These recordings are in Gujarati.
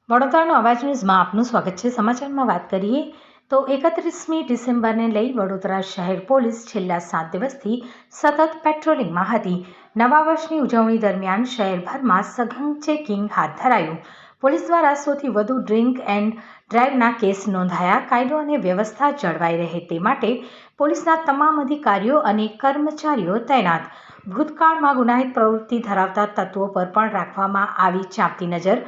વડોદરાનો અવાજ ન્યૂઝમાં આપનું સ્વાગત છે। સમાચારમાં વાત કરીએ તો 31મી ડિસેમ્બરને લઈ વડોદરા શહેર પોલીસ છેલ્લા 7 દિવસથી સતત પેટ્રોલિંગમાં હતી। નવા વર્ષની ઉજવણી દરમિયાન શહેરભરમાં સઘન ચેકિંગ હાથ ધરાયું। પોલીસ દ્વારા સૌથી વધુ ડ્રિંક એન્ડ ડ્રાઈવના કેસ નોંધાયા। કાયદો અને વ્યવસ્થા જળવાઈ રહે તે માટે પોલીસના તમામ અધિકારીઓ અને કર્મચારીઓ તૈનાત। ભૂતકાળમાં ગુનાહિત પ્રવૃત્તિ ધરાવતા તત્વો પર પણ રાખવામાં આવી ચાંપતી નજર।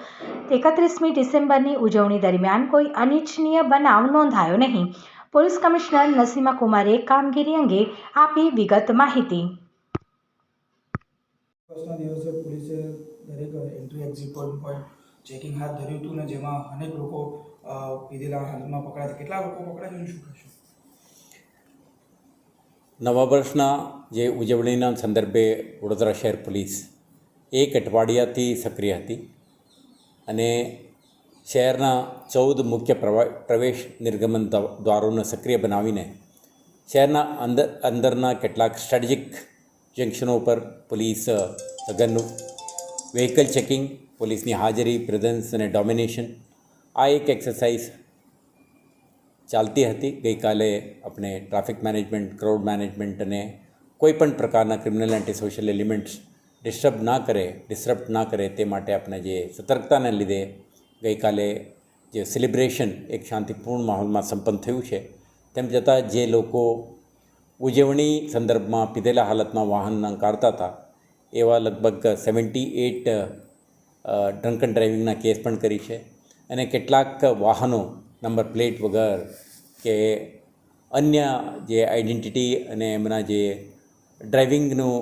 31મી ડિસેમ્બરની ઉજવણી દરમિયાન કોઈ અનિચ્છનીય બનાવ નોંધાયો નહીં। પોલીસ કમિશનર નસીમા કુમારે કામગીરી અંગે આપી વિગત માહિતી। દિવસે પોલીસે દરેક એન્ટ્રી એક્ઝિટ પોઈન્ટ પર ચેકિંગ હાથ ધર્યું હતું ને જેમાં અનેક લોકો પીધેલા હાલતમાં પકડાયા। કેટલા લોકો પકડાયા શું કહેશો? નવા વર્ષના જે ઉજવણીના સંદર્ભે વડોદરા શહેર પોલીસ એક અઠવાડિયાથી સક્રિય હતી અને શહેરના 14 મુખ્ય પ્રવેશ નિર્ગમન દ્વારોને સક્રિય બનાવીને શહેરના અંદરના કેટલાક સ્ટ્રેટેજિક જંકશનો પર પોલીસ સઘન વ્હીકલ ચેકિંગ, પોલીસની હાજરી, પ્રેઝન્સ અને ડોમિનેશન આ એક એક્સરસાઇઝ ચાલતી હતી। ગઈકાલે આપણે ટ્રાફિક મેનેજમેન્ટ, ક્રાઉડ મેનેજમેન્ટ અને કોઈપણ પ્રકારના criminal anti social elements disturb ના કરે તે માટે આપણે જે સતર્કતાને લીધે ગઈકાલે જે સેલિબ્રેશન એક શાંતિપૂર્ણ માહોલમાં સંપન્ન થયું છે। તેમ છતાં જે લોકો ઉજવણી સંદર્ભમાં પીધેલા હાલતમાં વાહન કાઢતા હતા એવા લગભગ 78 ડ્રંકન ડ્રાઇવિંગના કેસ પણ કરી છે અને કેટલાક વાહનો નંબર પ્લેટ વગર કે અન્ય જે આઈડેન્ટિટી અને એમના જે ડ્રાઇવિંગનું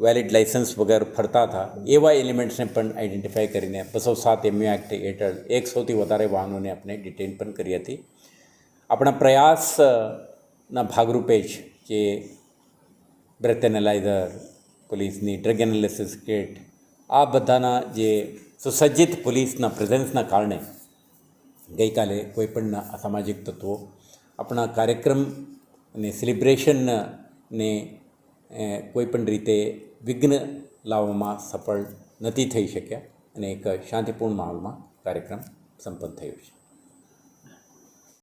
વેલિડ લાઇસન્સ વગર ફરતા હતા એવા એલિમેન્ટ્સને પણ આઈડેન્ટિફાઈ કરીને 207 MU એક્ટ હેઠળ 100થી વધારે વાહનોને આપણે ડિટેન પણ કરી હતી। આપણા પ્રયાસના ભાગરૂપે જ જે બ્રેથ એનાલાઇઝર, પોલીસની ડ્રગ એનાલિસિસ કિટ આ બધાના જે સુસજ્જિત પોલીસના પ્રેઝન્સના કારણે ગઈકાલે કોઈપણ અસામાજિક તત્વો આપણા કાર્યક્રમ અને સેલિબ્રેશનને કોઈપણ રીતે વિઘ્ન લાવવામાં સફળ નથી થઈ શક્યા અને એક શાંતિપૂર્ણ માહોલમાં કાર્યક્રમ સંપન્ન થયો છે।